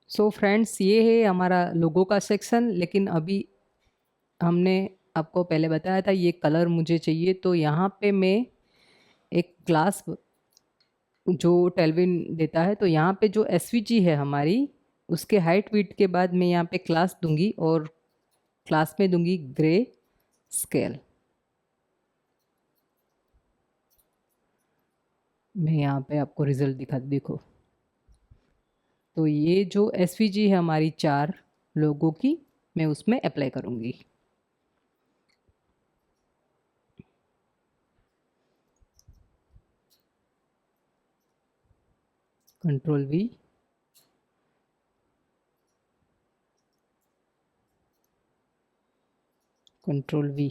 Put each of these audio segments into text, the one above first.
So friends, ये है हमारा लोगो का सेक्शन। लेकिन अभी हमने आपको पहले बताया था ये कलर मुझे चाहिए, तो यहाँ पे मैं एक क्लास जो टेलविन देता है, तो यहाँ पे जो एसवीजी है हमारी, उसके हाइट विड्थ के बाद मैं यहाँ पे क्लास दूंगी और क्लास में दूंगी ग्रे स्केल। मैं यहाँ पे आपको रिजल्ट दिखा देखो। तो ये जो एसवीजी है हमारी 4 लोगों की, मैं उसमें अप्लाई करूँगी। Control we, control we.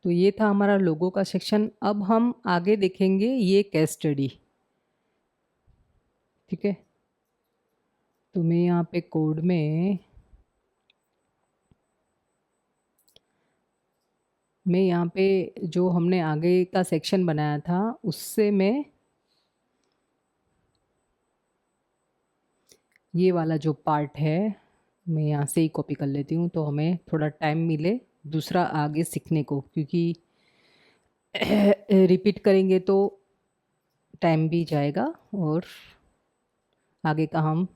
तो ये था हमारा लोगो का सेक्शन। अब हम आगे देखेंगे ये केस स्टडी। ठीक है, तो मैं यहाँ पे कोड में मैं यहाँ पे जो हमने आगे का सेक्शन बनाया था उससे मैं ये वाला जो पार्ट है मैं यहाँ से ही कॉपी कर लेती हूँ, तो हमें थोड़ा टाइम मिले दूसरा आगे सीखने को, क्योंकि रिपीट करेंगे तो टाइम भी जाएगा और आगे का हम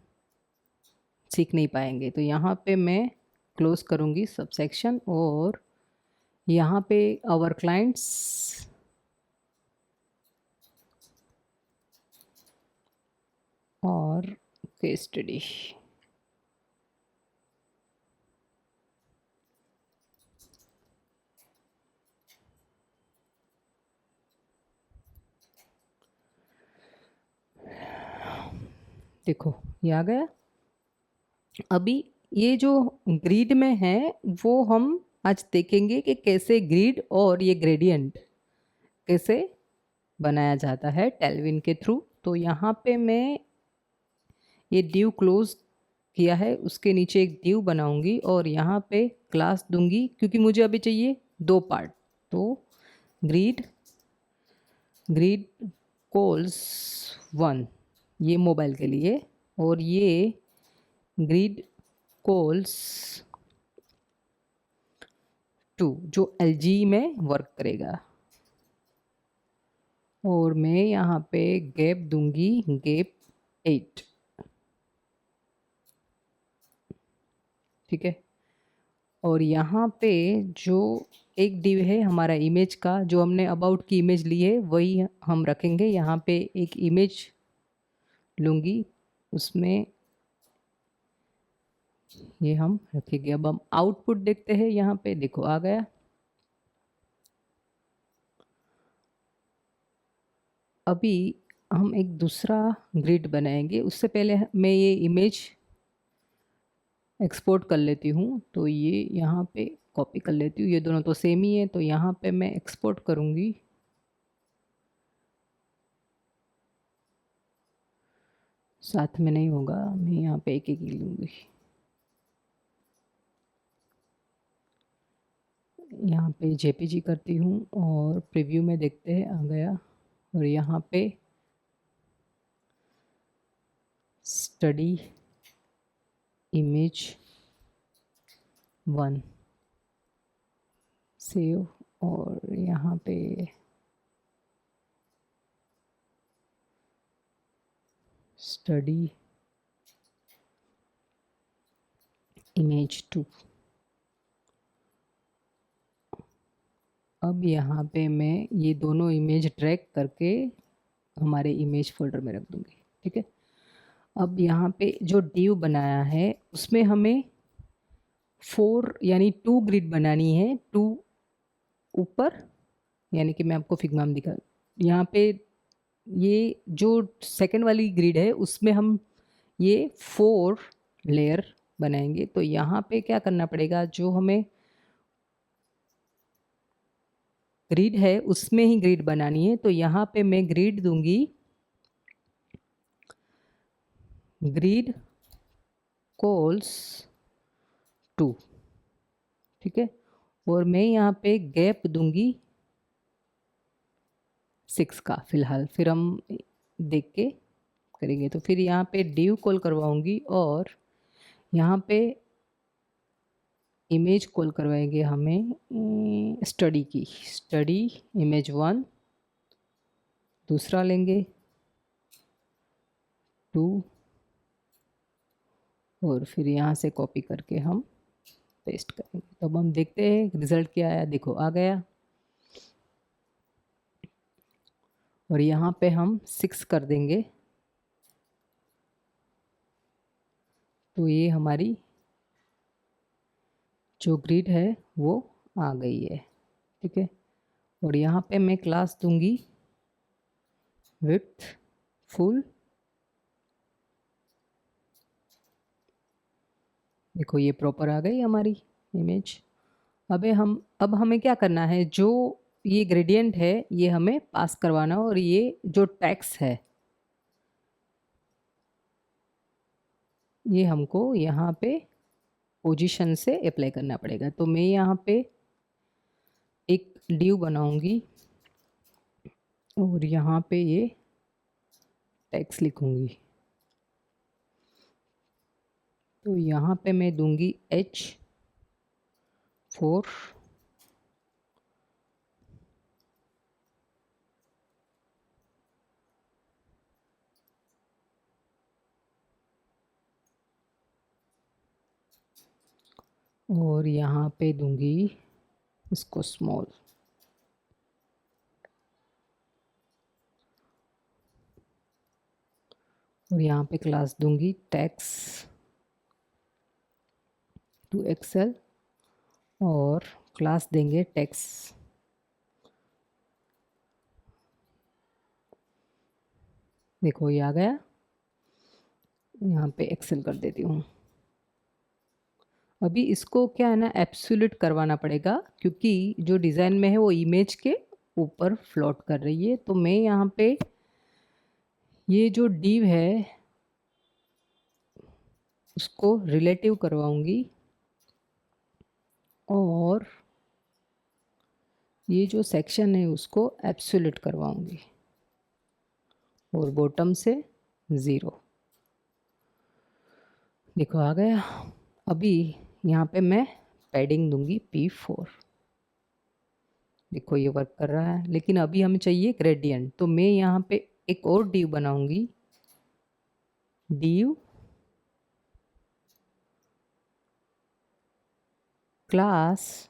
सीख नहीं पाएंगे। तो यहाँ पे मैं क्लोज करूँगी सब सेक्शन और यहाँ पे आवर क्लाइंट्स और केस स्टडी। देखो ये आ गया। अभी ये जो ग्रिड में है वो हम आज देखेंगे कि कैसे ग्रिड और ये ग्रेडियंट कैसे बनाया जाता है टेलविन के थ्रू। तो यहाँ पे मैं ये डिव क्लोज किया है, उसके नीचे एक डिव बनाऊंगी और यहाँ पे क्लास दूंगी, क्योंकि मुझे अभी चाहिए 2 पार्ट। तो ग्रिड ग्रिड कॉल्स 1 ये मोबाइल के लिए, और ये ग्रिड कॉल्स 2 जो एलजी में वर्क करेगा। और मैं यहाँ पे गैप दूंगी गैप 8। ठीक है, और यहाँ पे जो एक डिव है हमारा इमेज का, जो हमने अबाउट की इमेज ली है वही हम रखेंगे। यहाँ पे एक इमेज लूँगी, उसमें ये हम रखेंगे। अब हम आउटपुट देखते हैं। यहाँ पे देखो आ गया। अभी हम एक दूसरा ग्रिड बनाएंगे, उससे पहले मैं ये इमेज एक्सपोर्ट कर लेती हूँ। तो ये यहाँ पे कॉपी कर लेती हूँ, ये दोनों तो सेम ही है, तो यहाँ पे मैं एक्सपोर्ट करूँगी। साथ में नहीं होगा, मैं यहाँ पे एक एक ही लूँगी। यहाँ पे जेपीजी करती हूँ और प्रीव्यू में देखते हैं आ गया। और यहाँ पे स्टडी इमेज 1 सेव, और यहाँ पे स्टडी इमेज 2। अब यहाँ पे मैं ये दोनों इमेज ड्रैग करके हमारे इमेज फोल्डर में रख दूँगी। ठीक है, अब यहाँ पे जो डिव बनाया है उसमें हमें 4 यानी 2 ग्रिड बनानी है। 2 ऊपर, यानी कि मैं आपको फिग्मा में दिखा, यहाँ पे ये जो सेकंड वाली ग्रिड है उसमें हम ये 4 लेयर बनाएंगे। तो यहाँ पे क्या करना पड़ेगा, जो हमें ग्रिड है उसमें ही ग्रिड बनानी है। तो यहाँ पे मैं ग्रिड दूंगी ग्रिड कॉल्स 2। ठीक है, और मैं यहाँ पे गैप दूंगी 6 का फ़िलहाल, फिर हम देख के करेंगे। तो फिर यहाँ पे div कॉल करवाऊँगी और यहाँ पे इमेज कॉल करवाएंगे हमें स्टडी की, स्टडी इमेज 1, दूसरा लेंगे 2 और फिर यहाँ से कॉपी करके हम पेस्ट करेंगे। तो अब हम देखते हैं रिजल्ट क्या आया। देखो आ गया और यहाँ पे हम 6 कर देंगे तो ये हमारी जो ग्रिड है वो आ गई है। ठीक है, और यहाँ पे मैं क्लास दूंगी विड्थ फुल। देखो ये प्रॉपर आ गई हमारी इमेज। अब हमें क्या करना है, जो ये ग्रेडियंट है ये हमें पास करवाना और ये जो टेक्स्ट है ये हमको यहाँ पे पोजीशन से अप्लाई करना पड़ेगा। तो मैं यहाँ पे एक div बनाऊंगी और यहाँ पे ये टेक्स्ट लिखूंगी। तो यहाँ पे मैं दूंगी H4 और यहाँ पे दूंगी इसको स्मॉल और यहाँ पे क्लास दूंगी टैक्स टू एक्सेल और क्लास देंगे टैक्स। देखो ये आ गया, यहाँ पे एक्सेल कर देती हूँ। अभी इसको क्या है ना, एब्सोल्यूट करवाना पड़ेगा क्योंकि जो डिज़ाइन में है वो इमेज के ऊपर फ्लोट कर रही है। तो मैं यहाँ पे ये जो div है उसको रिलेटिव करवाऊंगी और ये जो सेक्शन है उसको एब्सोल्यूट करवाऊंगी और बॉटम से 0। देखो आ गया। अभी यहाँ पे मैं पैडिंग दूंगी P4। देखो ये वर्क कर रहा है, लेकिन अभी हमें चाहिए ग्रेडियंट। तो मैं यहाँ पे एक और div बनाऊंगी, div क्लास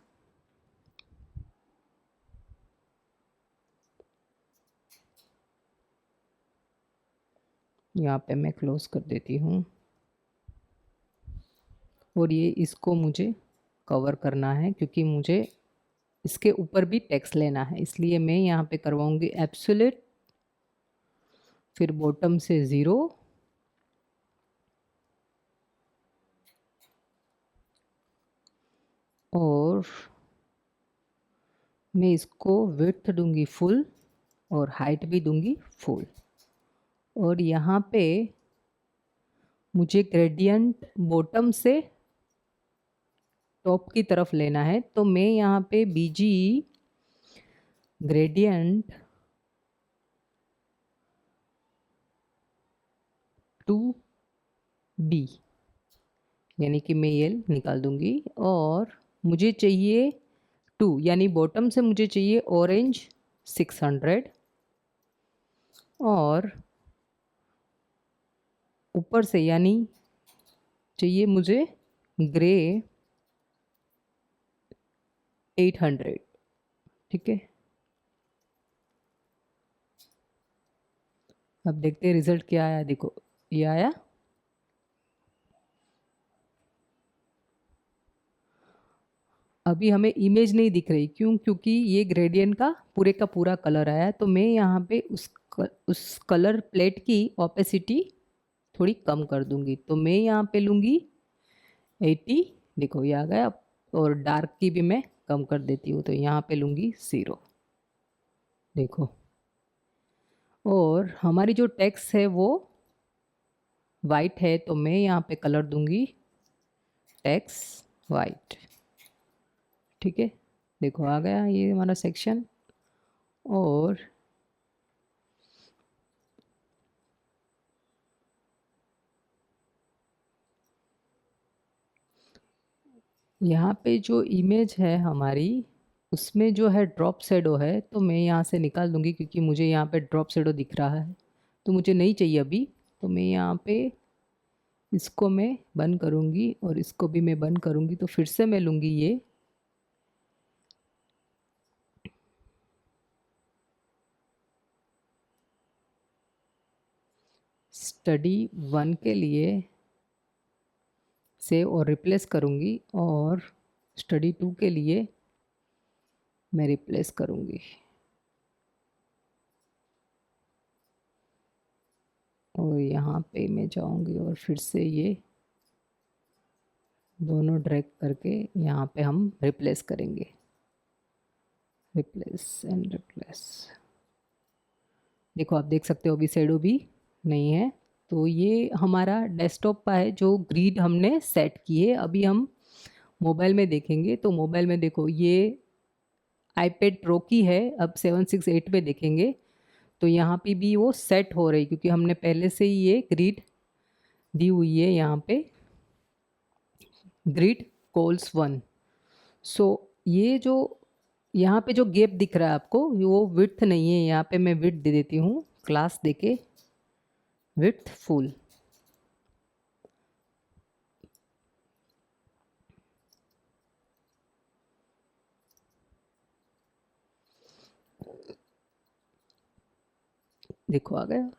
यहाँ पे मैं क्लोज कर देती हूँ और ये इसको मुझे कवर करना है क्योंकि मुझे इसके ऊपर भी टेक्स्ट लेना है, इसलिए मैं यहाँ पे करवाऊंगी एब्सोल्यूट, फिर बॉटम से 0 और मैं इसको विड्थ दूंगी फुल और हाइट भी दूंगी फुल। और यहाँ पे मुझे ग्रेडियंट बॉटम से टॉप की तरफ लेना है। तो मैं यहाँ पे BG ग्रेडियंट टू B यानी कि मैं ये निकाल दूंगी और मुझे चाहिए 2 यानी बॉटम से मुझे चाहिए ऑरेंज 600 और ऊपर से यानी चाहिए मुझे ग्रे 800। ठीक है, अब देखते हैं रिजल्ट क्या आया। देखो ये आया। अभी हमें इमेज नहीं दिख रही, क्यों? क्योंकि ये ग्रेडियंट का पूरा कलर आया। तो मैं यहाँ पे उस कलर प्लेट की ओपेसिटी थोड़ी कम कर दूंगी। तो मैं यहाँ पे लूँगी 80। देखो ये आ गया। और डार्क की भी मैं कम कर देती हूँ, तो यहाँ पे लूँगी 0। देखो, और हमारी जो टेक्स्ट है वो वाइट है, तो मैं यहाँ पे कलर दूंगी टेक्स्ट वाइट। ठीक है, देखो आ गया ये हमारा सेक्शन। और यहाँ पे जो इमेज है हमारी, उसमें जो है ड्रॉप शैडो है, तो मैं यहाँ से निकाल दूँगी क्योंकि मुझे यहाँ पे ड्रॉप शैडो दिख रहा है, तो मुझे नहीं चाहिए अभी। तो मैं यहाँ पे इसको मैं बंद करूँगी और इसको भी मैं बंद करूँगी। तो फिर से मैं लूँगी ये स्टडी 1 के लिए सेव और रिप्लेस करूँगी, और स्टडी 2 के लिए मैं रिप्लेस करूँगी। और यहाँ पे मैं जाऊँगी और फिर से ये दोनों ड्रैग करके यहाँ पे हम रिप्लेस करेंगे, रिप्लेस एंड रिप्लेस। देखो आप देख सकते हो अभी शैडो भी नहीं है। तो ये हमारा डेस्कटॉप का है जो ग्रिड हमने सेट की है। अभी हम मोबाइल में देखेंगे, तो मोबाइल में देखो ये आईपैड प्रो की है। अब 768 में देखेंगे तो यहाँ पे भी वो सेट हो रही, क्योंकि हमने पहले से ही ये ग्रिड दी हुई है यहाँ पे, ग्रिड कोल्स 1। सो ये जो यहाँ पे जो गैप दिख रहा है आपको, वो विड्थ नहीं है। यहाँ पे मैं विड्थ दे देती हूँ, क्लास देके विड्थ फुल। देखो आ गया,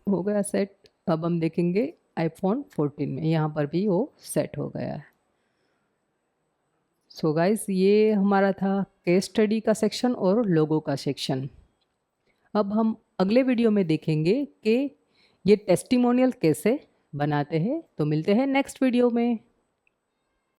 हो गया सेट। अब हम देखेंगे आईफोन 14 में, यहाँ पर भी वो सेट हो गया है। सो गाइस, ये हमारा था केस स्टडी का सेक्शन और लोगो का सेक्शन। अब हम अगले वीडियो में देखेंगे कि ये टेस्टिमोनियल कैसे बनाते हैं। तो मिलते हैं नेक्स्ट वीडियो में।